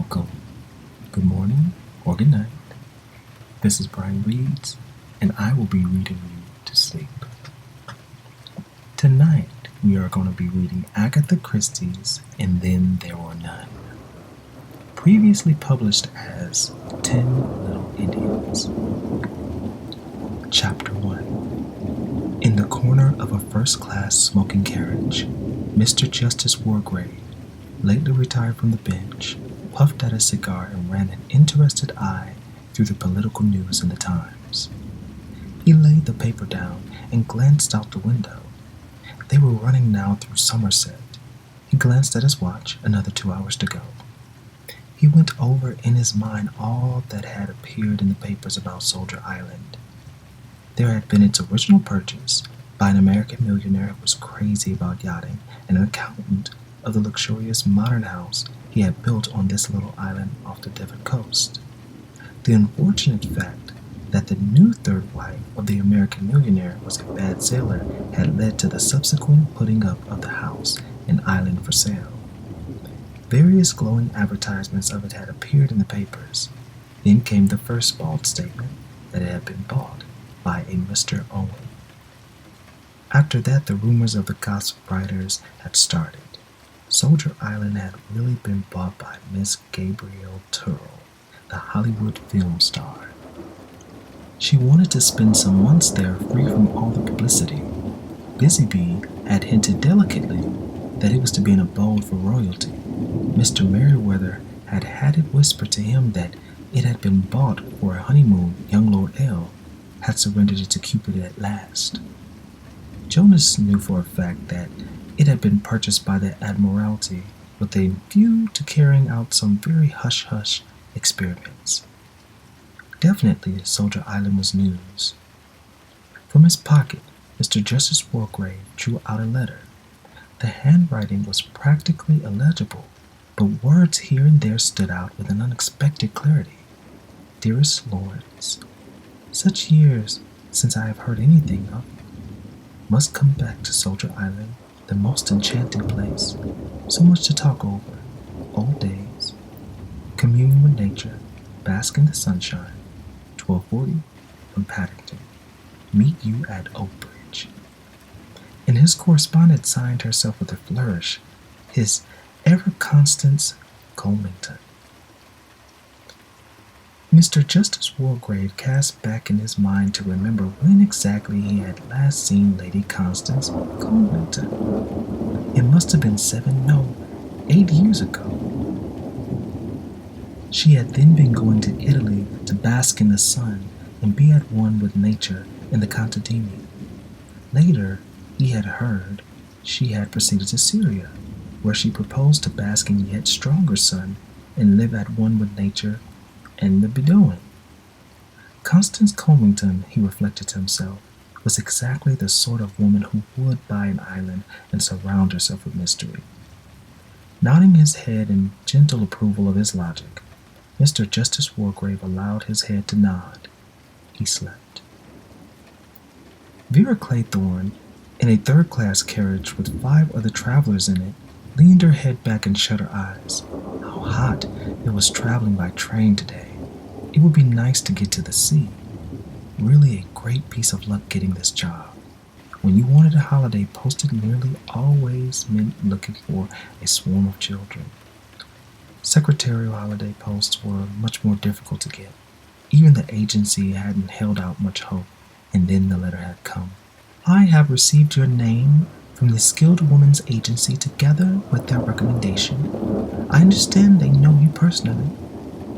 welcome, good morning, or good night. This is Brian Reeds, and I will be reading you to sleep. Tonight, we are going to be reading Agatha Christie's And Then There Were None, previously published as 10 Little Indians. Chapter 1. In the corner of a first-class smoking carriage, Mr. Justice Wargrave, lately retired from the bench, puffed at a cigar and ran an interested eye through the political news in the Times. He laid the paper down and glanced out the window. They were running now through Somerset. He glanced at his watch, another 2 hours to go. He went over in his mind all that had appeared in the papers about Soldier Island. There had been its original purchase by an American millionaire who was crazy about yachting and an accountant of the luxurious modern house he had built on this little island off the Devon coast. The unfortunate fact that the new third wife of the American millionaire was a bad sailor had led to the subsequent putting up of the house and island for sale. Various glowing advertisements of it had appeared in the papers. Then came the first bald statement that it had been bought by a Mr. Owen. After that, the rumors of the gossip writers had started. Soldier Island had really been bought by Miss Gabrielle Turrell, the Hollywood film star. She wanted to spend some months there free from all the publicity. Busy Bee had hinted delicately that it was to be an abode for royalty. Mr. Merriweather had had it whispered to him that it had been bought for a honeymoon. Young Lord L had surrendered it to Cupid at last. Jonas knew for a fact that it had been purchased by the Admiralty with a view to carrying out some very hush-hush experiments. Definitely, Soldier Island was news. From his pocket, Mr. Justice Wargrave drew out a letter. The handwriting was practically illegible, but words here and there stood out with an unexpected clarity. Dearest Lawrence, such years since I have heard anything of you. Must come back to Soldier Island, the most enchanting place. So much to talk over. Old days. Communion with nature. Bask in the sunshine. 1240 from Paddington. Meet you at Oakbridge. And his correspondent signed herself with a flourish. His ever-Constance Colmington. Mr. Justice Wargrave cast back in his mind to remember when exactly he had last seen Lady Constance Colmington. It must have been 8 years ago. She had then been going to Italy to bask in the sun and be at one with nature in the contadini. Later, he had heard she had proceeded to Syria, where she proposed to bask in yet stronger sun and live at one with nature and the Bedouin. Constance Colmington, he reflected to himself, was exactly the sort of woman who would buy an island and surround herself with mystery. Nodding his head in gentle approval of his logic, Mr. Justice Wargrave allowed his head to nod. He slept. Vera Claythorne, in a third-class carriage with 5 other travelers in it, leaned her head back and shut her eyes. How hot it was traveling by train today. It would be nice to get to the sea. Really a great piece of luck getting this job. When you wanted a holiday posted nearly always meant looking for a swarm of children. Secretarial holiday posts were much more difficult to get. Even the agency hadn't held out much hope, and then the letter had come. I have received your name from the Skilled Women's Agency together with their recommendation. I understand they know you personally.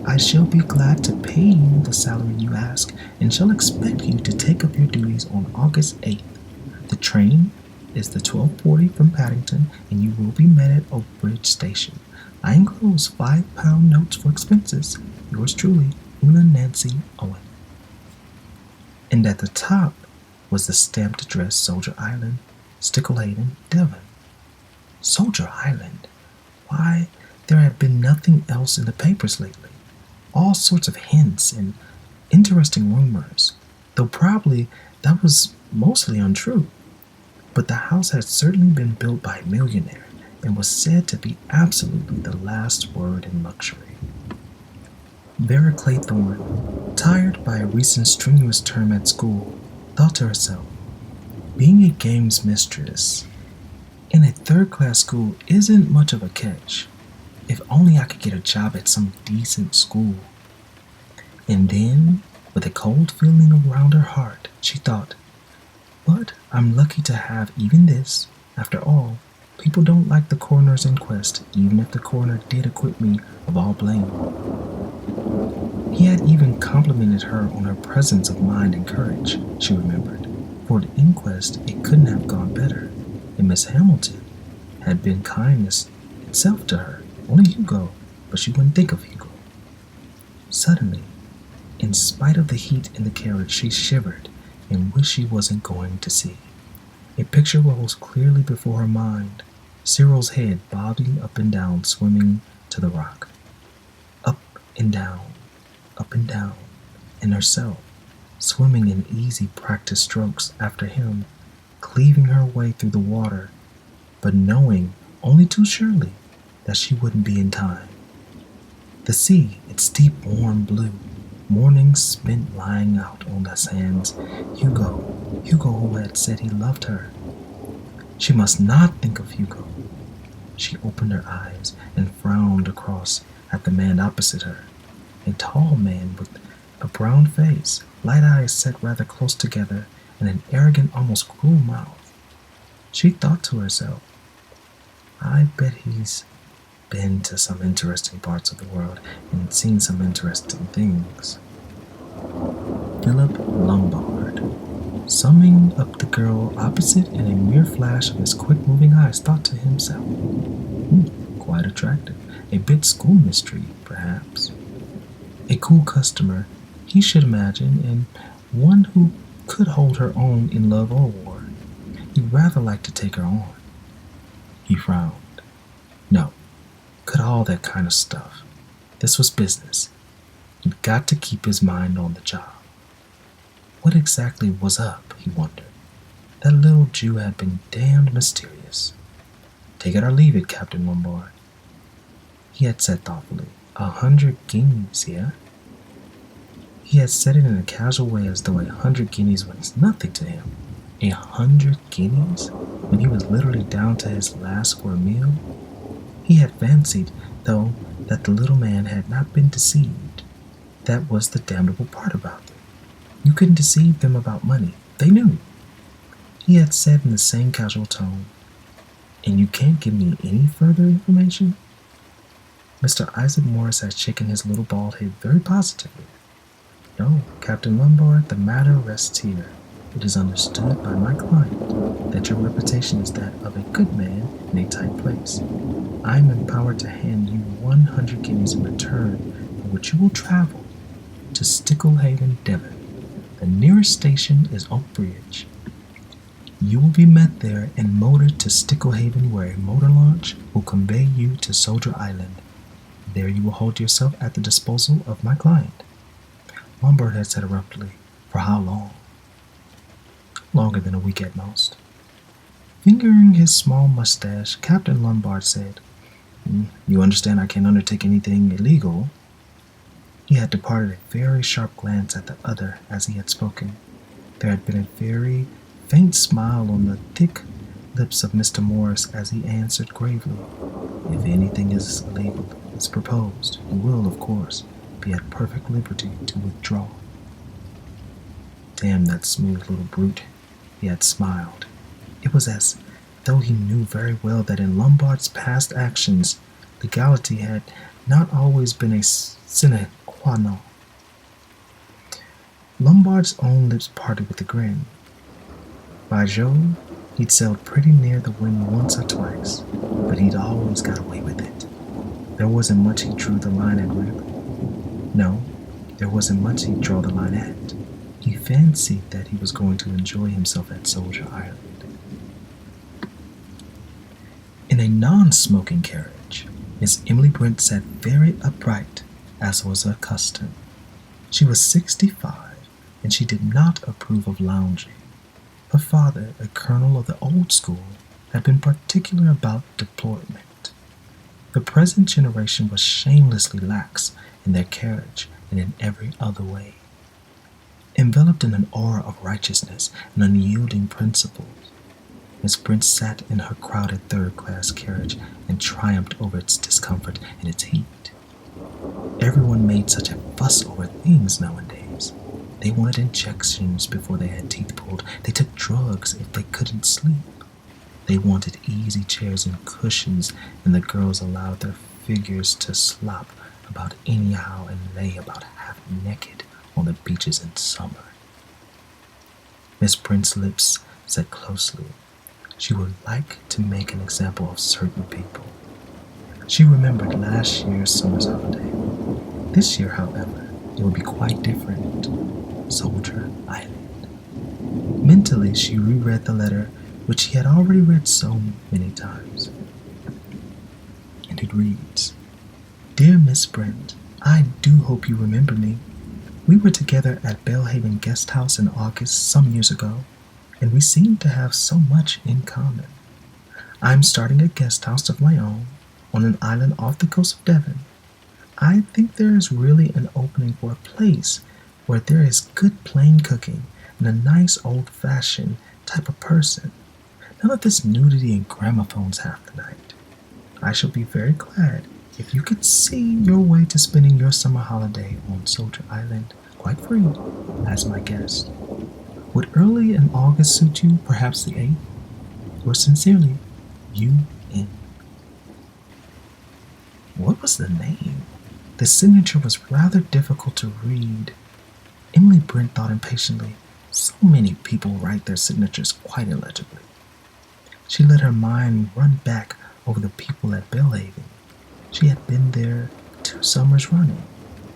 I shall be glad to pay you the salary you ask and shall expect you to take up your duties on August 8th. The train is the 12:40 from Paddington and you will be met at Oakbridge Station. I enclose 5-pound notes for expenses. Yours truly, Una Nancy Owen. And at the top was the stamped address Soldier Island, Sticklehaven, Devon. Soldier Island? Why, there had been nothing else in the papers lately. All sorts of hints and interesting rumors, though probably that was mostly untrue. But the house had certainly been built by a millionaire and was said to be absolutely the last word in luxury. Vera Claythorne, tired by a recent strenuous term at school, thought to herself, being a games mistress in a third-class school isn't much of a catch. If only I could get a job at some decent school. And then, with a cold feeling around her heart, she thought, but I'm lucky to have even this. After all, people don't like the coroner's inquest, even if the coroner did acquit me of all blame. He had even complimented her on her presence of mind and courage, she remembered. For the inquest, it couldn't have gone better, and Miss Hamilton had been kindness itself to her. Only Hugo, but she wouldn't think of Hugo. Suddenly, in spite of the heat in the carriage, she shivered and wished she wasn't going to sea. A picture rose clearly before her mind, Cyril's head bobbing up and down, swimming to the rock. Up and down, and herself, swimming in easy practice strokes after him, cleaving her way through the water, but knowing only too surely that she wouldn't be in time. The sea, its deep warm blue, mornings spent lying out on the sands, Hugo who had said he loved her. She must not think of Hugo. She opened her eyes and frowned across at the man opposite her, a tall man with a brown face, light eyes set rather close together, and an arrogant, almost cruel mouth. She thought to herself, I bet he's been to some interesting parts of the world and seen some interesting things. Philip Lombard, summing up the girl opposite in a mere flash of his quick-moving eyes, thought to himself, quite attractive, a bit schoolmistress, perhaps. A cool customer, he should imagine, and one who could hold her own in love or war. He'd rather like to take her on. He frowned. No, cut all that kind of stuff. This was business. He'd got to keep his mind on the job. What exactly was up, he wondered. That little Jew had been damned mysterious. Take it or leave it, Captain Lombard. He had said thoughtfully, 100 guineas, yeah? He had said it in a casual way as though 100 guineas was nothing to him. 100 guineas? When he was literally down to his last for a meal? He had fancied, though, that the little man had not been deceived. That was the damnable part about them. You couldn't deceive them about money. They knew. He had said in the same casual tone, and you can't give me any further information? Mr. Isaac Morris had shaken his little bald head very positively. No, Captain Lombard, the matter rests here. It is understood by my client that your reputation is that of a good man in a tight place. I am empowered to hand you 100 guineas in return, for which you will travel to Sticklehaven, Devon. The nearest station is Oak Bridge. You will be met there and motored to Sticklehaven, where a motor launch will convey you to Soldier Island. There you will hold yourself at the disposal of my client. Lombard had said abruptly, for how long? Longer than a week at most. Fingering his small mustache, Captain Lombard said, You understand I can't undertake anything illegal? He had departed a very sharp glance at the other as he had spoken. There had been a very faint smile on the thick lips of Mr. Morris as he answered gravely, If anything is illegal, is proposed, you will, of course, be at perfect liberty to withdraw. Damn that smooth little brute. He had smiled. It was as though he knew very well that in Lombard's past actions, legality had not always been a sine qua non. Lombard's own lips parted with a grin. By Jove, he'd sailed pretty near the wind once or twice, but he'd always got away with it. There wasn't much he drew the line at, really. No, there wasn't much he'd draw the line at. He fancied that he was going to enjoy himself at Soldier Island. In a non-smoking carriage, Miss Emily Brent sat very upright, as was her custom. She was 65, and she did not approve of lounging. Her father, a colonel of the old school, had been particular about deployment. The present generation was shamelessly lax in their carriage and in every other way. Enveloped in an aura of righteousness and unyielding principles, Miss Brent sat in her crowded third-class carriage and triumphed over its discomfort and its heat. Everyone made such a fuss over things nowadays. They wanted injections before they had teeth pulled. They took drugs if they couldn't sleep. They wanted easy chairs and cushions, and the girls allowed their figures to slop about anyhow and lay about half naked on the beaches in summer. Miss Brent's lips set closely. She would like to make an example of certain people. She remembered last year's summer's holiday. This year, however, it would be quite different. Soldier Island. Mentally, she reread the letter which she had already read so many times. And it reads, "Dear Miss Brent, I do hope you remember me. We were together at Belhaven Guest House in August some years ago, and we seem to have so much in common. I'm starting a guest house of my own on an island off the coast of Devon. I think there is really an opening for a place where there is good plain cooking and a nice old-fashioned type of person. None of this nudity and gramophones half the night. I shall be very glad if you could see your way to spending your summer holiday on Soldier Island quite free as my guest. Would early in August suit you, perhaps the 8th? Yours sincerely, U.N." What was the name? The signature was rather difficult to read. Emily Brent thought impatiently, so many people write their signatures quite illegibly. She let her mind run back over the people at Belhaven. She had been there 2 summers running.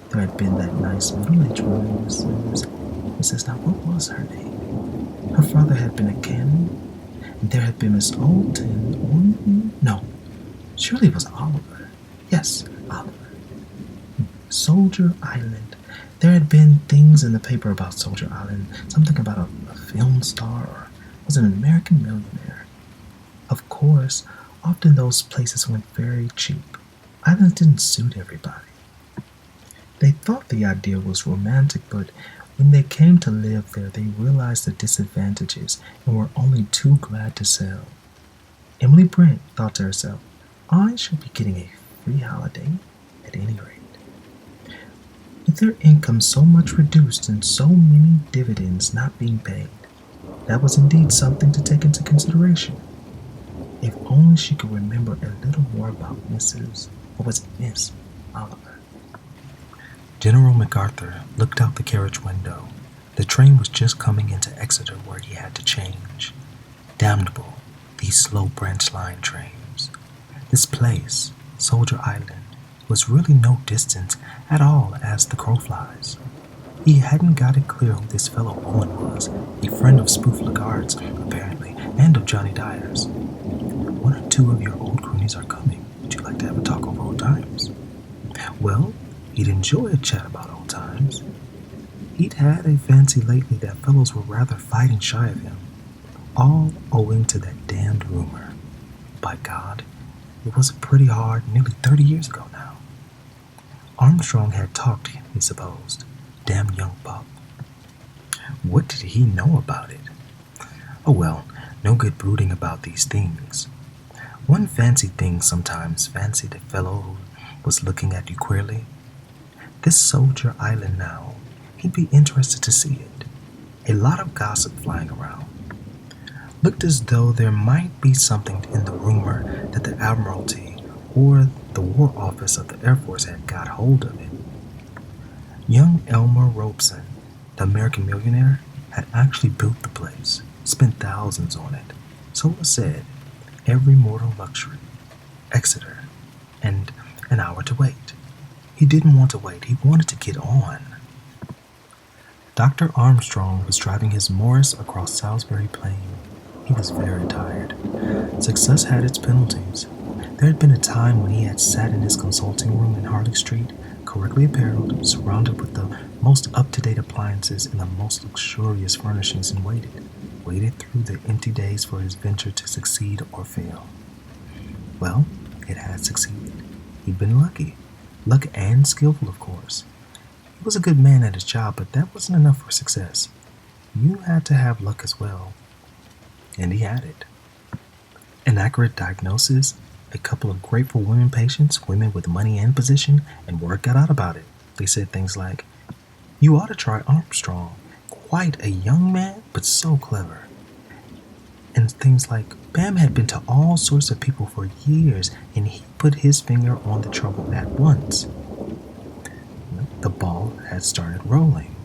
There had been that nice middle-aged woman, Mrs. Now, what was her name? Her father had been a canon, and there had been Miss Olton, no, surely it was Oliver. Yes, Oliver. Soldier Island. There had been things in the paper about Soldier Island, something about a film star, or was it an American millionaire? Of course, often those places went very cheap. Islands didn't suit everybody. They thought the idea was romantic, but when they came to live there, they realized the disadvantages and were only too glad to sell. Emily Brent thought to herself, I shall be getting a free holiday at any rate. With their income so much reduced and so many dividends not being paid, that was indeed something to take into consideration. If only she could remember a little more about Miss Oliver. General MacArthur looked out the carriage window. The train was just coming into Exeter where he had to change. Damnable, these slow branch line trains. This place, Soldier Island, was really no distance at all as the crow flies. He hadn't got it clear who this fellow Owen was, a friend of Spoof Lagarde's, apparently, and of Johnny Dyer's. 1 or 2 of your old cronies are coming. Would you like to have a talk over old times? Well, he'd enjoy a chat about old times. He'd had a fancy lately that fellows were rather fighting shy of him, all owing to that damned rumor. By God, it was pretty hard nearly 30 years ago now. Armstrong had talked, he supposed. Damn young pup. What did he know about it? Oh well, no good brooding about these things. One fancy thing sometimes fancied a fellow who was looking at you queerly. This Soldier Island now, he'd be interested to see it. A lot of gossip flying around. Looked as though there might be something in the rumor that the Admiralty or the War Office of the Air Force had got hold of it. Young Elmer Robeson, the American millionaire, had actually built the place, spent thousands on it. So it was said, every mortal luxury, Exeter, and an hour to wait. He didn't want to wait, he wanted to get on. Dr. Armstrong was driving his Morris across Salisbury Plain. He was very tired. Success had its penalties. There had been a time when he had sat in his consulting room in Harley Street, correctly appareled, surrounded with the most up-to-date appliances and the most luxurious furnishings, and waited through the empty days for his venture to succeed or fail. Well, it had succeeded. He'd been lucky. Luck and skillful, of course. He was a good man at his job, but that wasn't enough for success. You had to have luck as well. And he had it. An accurate diagnosis, a couple of grateful women patients, women with money and position, and word got out about it. They said things like, "You ought to try Armstrong. Quite a young man, but so clever." And things like, "Bam had been to all sorts of people for years, and he put his finger on the trouble at once." The ball had started rolling,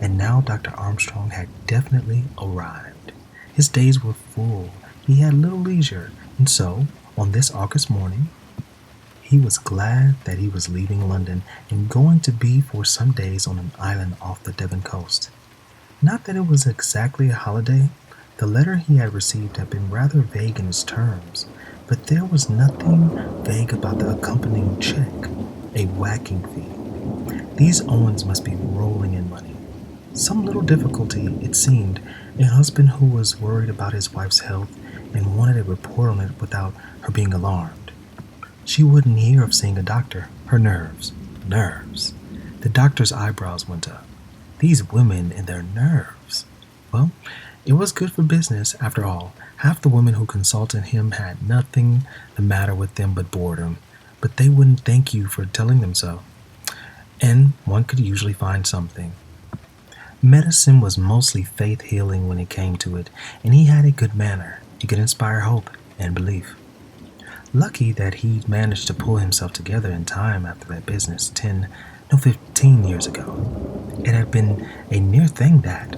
and now Dr. Armstrong had definitely arrived. His days were full. He had little leisure, and so, on this August morning, he was glad that he was leaving London and going to be for some days on an island off the Devon coast. Not that it was exactly a holiday. The letter he had received had been rather vague in its terms, but there was nothing vague about the accompanying check, a whacking fee. These Owens must be rolling in money. Some little difficulty, it seemed, a husband who was worried about his wife's health and wanted a report on it without her being alarmed. She wouldn't hear of seeing a doctor. Her nerves. Nerves. The doctor's eyebrows went up. These women and their nerves. Well, it was good for business, after all. Half the women who consulted him had nothing the matter with them but boredom, but they wouldn't thank you for telling them so. And one could usually find something. Medicine was mostly faith healing when it came to it, and he had a good manner. He could inspire hope and belief. Lucky that he'd managed to pull himself together in time after that business 15 years ago. It had been a near thing that.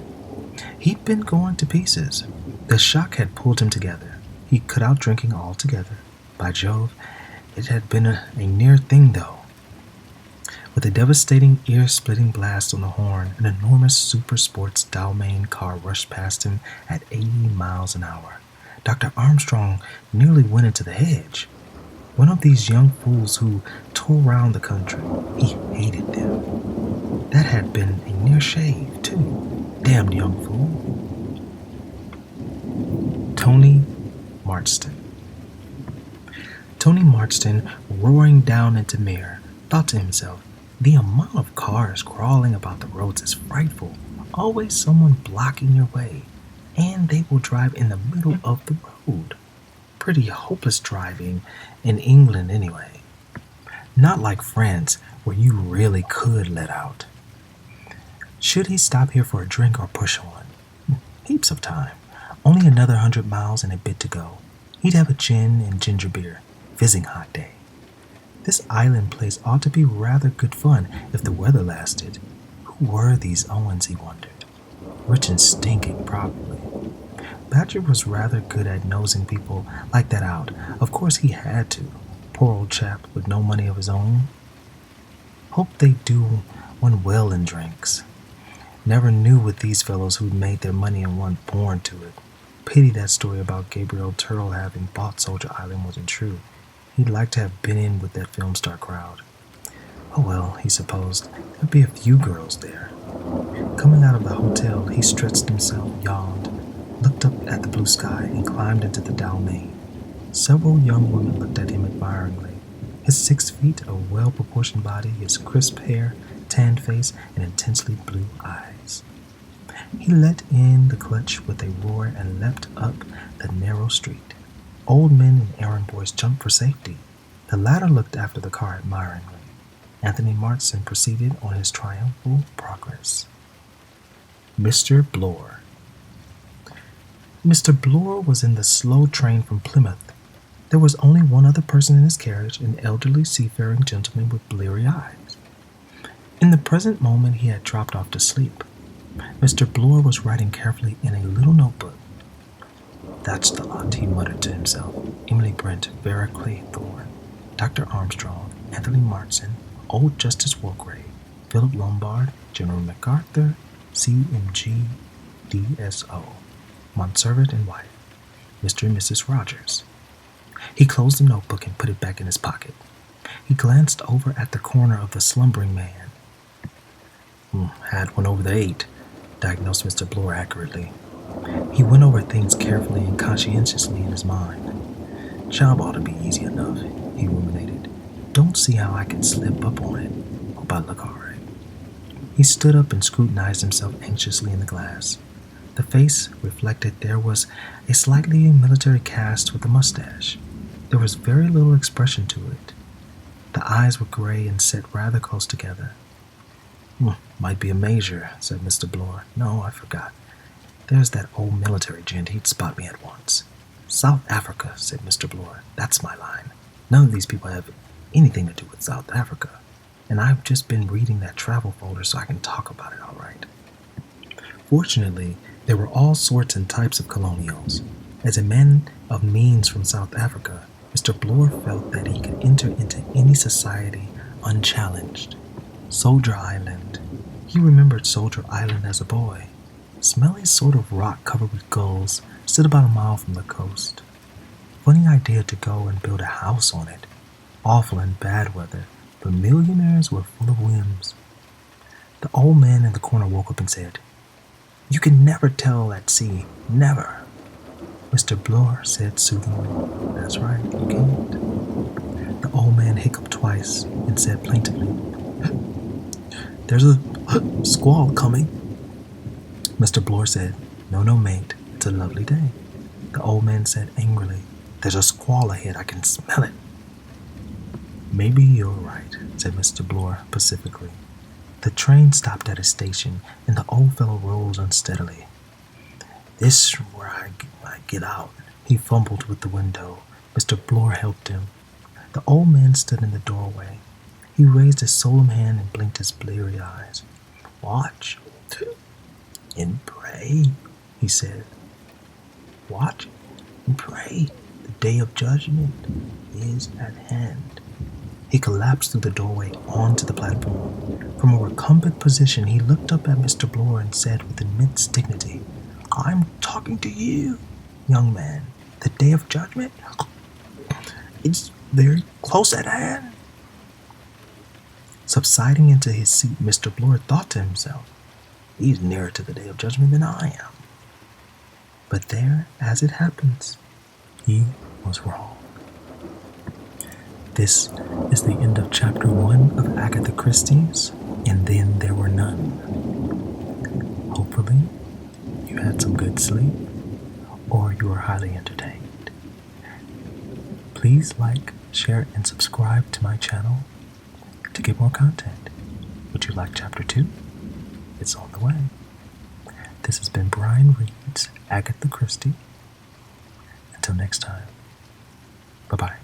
He'd been going to pieces. The shock had pulled him together. He cut out drinking altogether. By Jove, it had been a near thing, though. With a devastating, ear-splitting blast on the horn, an enormous super sports Dalmane car rushed past him at 80 miles an hour. Dr. Armstrong nearly went into the hedge. One of these young fools who tore around the country. He hated them. That had been a near shave, too. Damned young fool. Tony Marston. Tony Marston, roaring down into Mere, thought to himself, "The amount of cars crawling about the roads is frightful. Always someone blocking your way. And they will drive in the middle of the road. Pretty hopeless driving in England anyway. Not like France, where you really could let out. Should he stop here for a drink or push on? Heaps of time. Only another 100 miles and a bit to go. He'd have a gin and ginger beer. Fizzing hot day. This island place ought to be rather good fun if the weather lasted. Who were these Owens, he wondered? Rich and stinking, probably. Badger was rather good at nosing people like that out. Of course he had to. Poor old chap with no money of his own. Hope they do one well in drinks. Never knew with these fellows who'd made their money and weren't born to it. Pity that story about Gabriel Turtle having bought Soldier Island wasn't true. He'd like to have been in with that film star crowd. Oh well, he supposed, there'd be a few girls there. Coming out of the hotel, he stretched himself, yawned, looked up at the blue sky, and climbed into the Dalmane. Several young women looked at him admiringly. His 6 feet, a well-proportioned body, his crisp hair, tanned face, and intensely blue eyes. He let in the clutch with a roar and leapt up the narrow street. Old men and errand boys jumped for safety. The latter looked after the car admiringly. Anthony Marston proceeded on his triumphal progress. Mr. Blore. Mr. Blore was in the slow train from Plymouth. There was only one other person in his carriage, an elderly seafaring gentleman with bleary eyes. In the present moment he had dropped off to sleep. Mr. Blore was writing carefully in a little notebook. That's the lot, he muttered to himself. Emily Brent, Vera Claythorne, Dr. Armstrong, Anthony Marston, Old Justice Wargrave, Philip Lombard, General MacArthur, CMG, DSO, Montserrat and wife, Mr. and Mrs. Rogers. He closed the notebook and put it back in his pocket. He glanced over at the corner of the slumbering man. Had one over the 8, diagnosed Mr. Blore accurately. He went over things carefully and conscientiously in his mind. Job ought to be easy enough, he ruminated. Don't see how I can slip up on it. Hope I look all right. He stood up and scrutinized himself anxiously in the glass. The face reflected there was a slightly military cast with a mustache. There was very little expression to it. The eyes were gray and set rather close together. Might be a major, said Mr. Bloor. No, I forgot. There's that old military gent. He'd spot me at once. South Africa, said Mr. Bloor. That's my line. None of these people have anything to do with South Africa. And I've just been reading that travel folder so I can talk about it all right. Fortunately, there were all sorts and types of colonials. As a man of means from South Africa, Mr. Bloor felt that he could enter into any society unchallenged. Soldier Island. He remembered Soldier Island as a boy. Smelly sort of rock covered with gulls stood about a mile from the coast. Funny idea to go and build a house on it. Awful in bad weather, but millionaires were full of whims. The old man in the corner woke up and said, "You can never tell at sea, never." Mr. Bloor said soothingly, "That's right, you can't." The old man hiccuped twice and said plaintively, "There's a squall coming." Mr. Bloor said, No, mate, it's a lovely day." The old man said angrily, "There's a squall ahead, I can smell it." "Maybe you're right," said Mr. Bloor pacifically. The train stopped at a station, and the old fellow rose unsteadily. "This is where I get out." He fumbled with the window. Mr. Bloor helped him. The old man stood in the doorway. He raised his solemn hand and blinked his bleary eyes. "Watch and pray," he said. "Watch and pray. The day of judgment is at hand." He collapsed through the doorway onto the platform. From a recumbent position, he looked up at Mr. Bloor and said with immense dignity, "I'm talking to you, young man. The day of judgment? It's very close at hand." Subsiding into his seat, Mr. Bloor thought to himself, "He's nearer to the day of judgment than I am." But there, as it happens, he was wrong. This is the end of Chapter 1 of Agatha Christie's And Then There Were None. Hopefully, you had some good sleep, or you are highly entertained. Please like, share, and subscribe to my channel to get more content. Would you like Chapter 2? It's on the way. This has been Brian Reed's Agatha Christie. Until next time, bye-bye.